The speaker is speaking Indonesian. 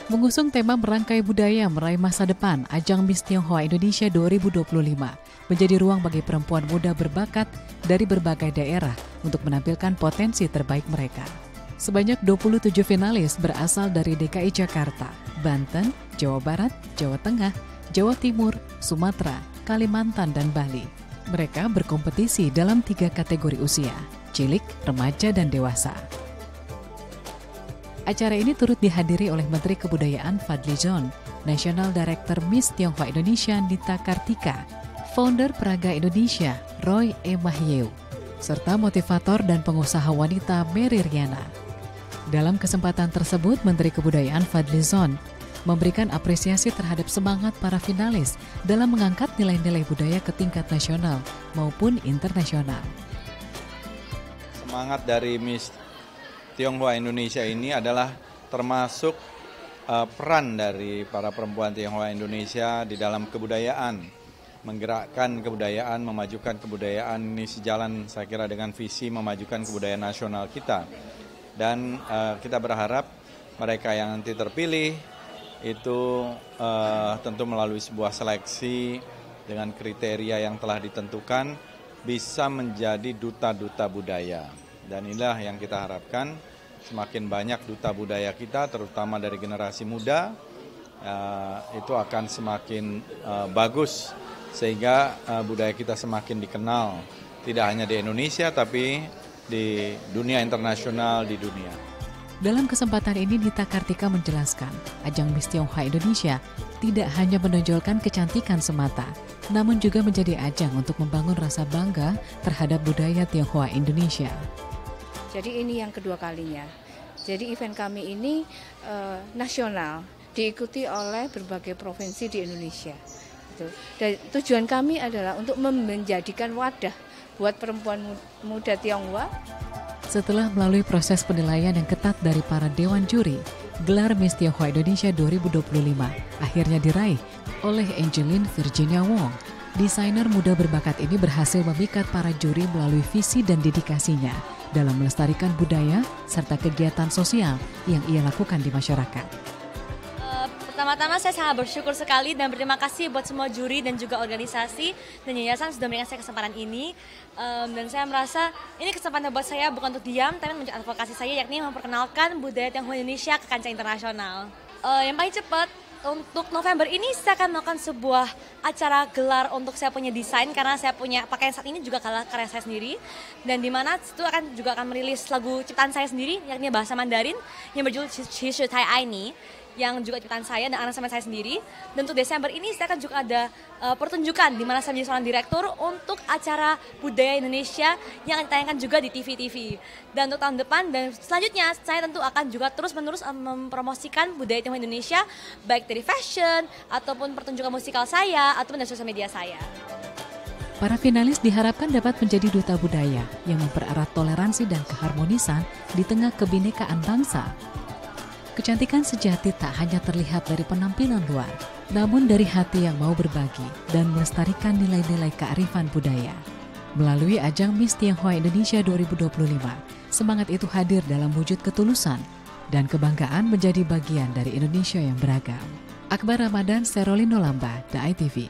Mengusung tema merangkai budaya meraih masa depan, ajang Miss Tionghoa Indonesia 2025 menjadi ruang bagi perempuan muda berbakat dari berbagai daerah untuk menampilkan potensi terbaik mereka. Sebanyak 27 finalis berasal dari DKI Jakarta, Banten, Jawa Barat, Jawa Tengah, Jawa Timur, Sumatera, Kalimantan, dan Bali. Mereka berkompetisi dalam 3 kategori usia, cilik, remaja, dan dewasa. Acara ini turut dihadiri oleh Menteri Kebudayaan Fadlizon, National Director Miss Tionghoa Indonesia Nita Kartika, Founder Praga Indonesia Roy E. Mahyeu, serta motivator dan pengusaha wanita Mary Riana. Dalam kesempatan tersebut, Menteri Kebudayaan Fadlizon memberikan apresiasi terhadap semangat para finalis dalam mengangkat nilai-nilai budaya ke tingkat nasional maupun internasional. Semangat dari Miss Tionghoa Indonesia ini adalah termasuk peran dari para perempuan Tionghoa Indonesia di dalam kebudayaan, menggerakkan kebudayaan, memajukan kebudayaan. Ini sejalan saya kira dengan visi memajukan kebudayaan nasional kita. Dan kita berharap mereka yang nanti terpilih itu tentu melalui sebuah seleksi dengan kriteria yang telah ditentukan bisa menjadi duta-duta budaya. Dan inilah yang kita harapkan, semakin banyak duta budaya kita, terutama dari generasi muda, itu akan semakin bagus, sehingga budaya kita semakin dikenal, tidak hanya di Indonesia, tapi di dunia internasional, di dunia. Dalam kesempatan ini, Nita Kartika menjelaskan, ajang Miss Tionghoa Indonesia tidak hanya menonjolkan kecantikan semata, namun juga menjadi ajang untuk membangun rasa bangga terhadap budaya Tionghoa Indonesia. Jadi ini yang kedua kalinya. Jadi event kami ini nasional, diikuti oleh berbagai provinsi di Indonesia. Dan tujuan kami adalah untuk menjadikan wadah buat perempuan muda Tionghoa. Setelah melalui proses penilaian yang ketat dari para dewan juri, gelar Miss Tionghoa Indonesia 2025 akhirnya diraih oleh Angeline Virginia Wong. Desainer muda berbakat ini berhasil memikat para juri melalui visi dan dedikasinya dalam melestarikan budaya serta kegiatan sosial yang ia lakukan di masyarakat. Pertama-tama saya sangat bersyukur sekali dan berterima kasih buat semua juri dan juga organisasi dan yayasan sudah memberikan saya kesempatan ini. Dan saya merasa ini kesempatan buat saya bukan untuk diam, tapi menjadi advokasi saya, yakni memperkenalkan budaya Tionghoa Indonesia ke kancah internasional. Yang paling cepat, untuk November ini saya akan melakukan sebuah acara gelar untuk saya punya desain, karena saya punya pakaian saat ini juga karya saya sendiri, dan di mana itu juga akan merilis lagu ciptaan saya sendiri, yakni bahasa Mandarin yang berjudul She Should Tai Ai Ni, yang juga ciptaan saya dan aransemen saya sendiri. Dan untuk Desember ini saya akan juga ada pertunjukan di mana saya menjadi seorang direktur untuk acara budaya Indonesia yang akan ditayangkan juga di TV-TV. Dan untuk tahun depan dan selanjutnya saya tentu akan juga terus-menerus mempromosikan budaya Tionghoa Indonesia, baik dari fashion ataupun pertunjukan musikal saya ataupun dari sosial media saya. Para finalis diharapkan dapat menjadi duta budaya yang mempererat toleransi dan keharmonisan di tengah kebinekaan bangsa. Kecantikan sejati tak hanya terlihat dari penampilan luar, namun dari hati yang mau berbagi dan melestarikan nilai-nilai kearifan budaya. Melalui ajang Miss Tionghoa Indonesia 2025, semangat itu hadir dalam wujud ketulusan dan kebanggaan menjadi bagian dari Indonesia yang beragam. Akbar Ramadan, Serolino Lamba, The ITV.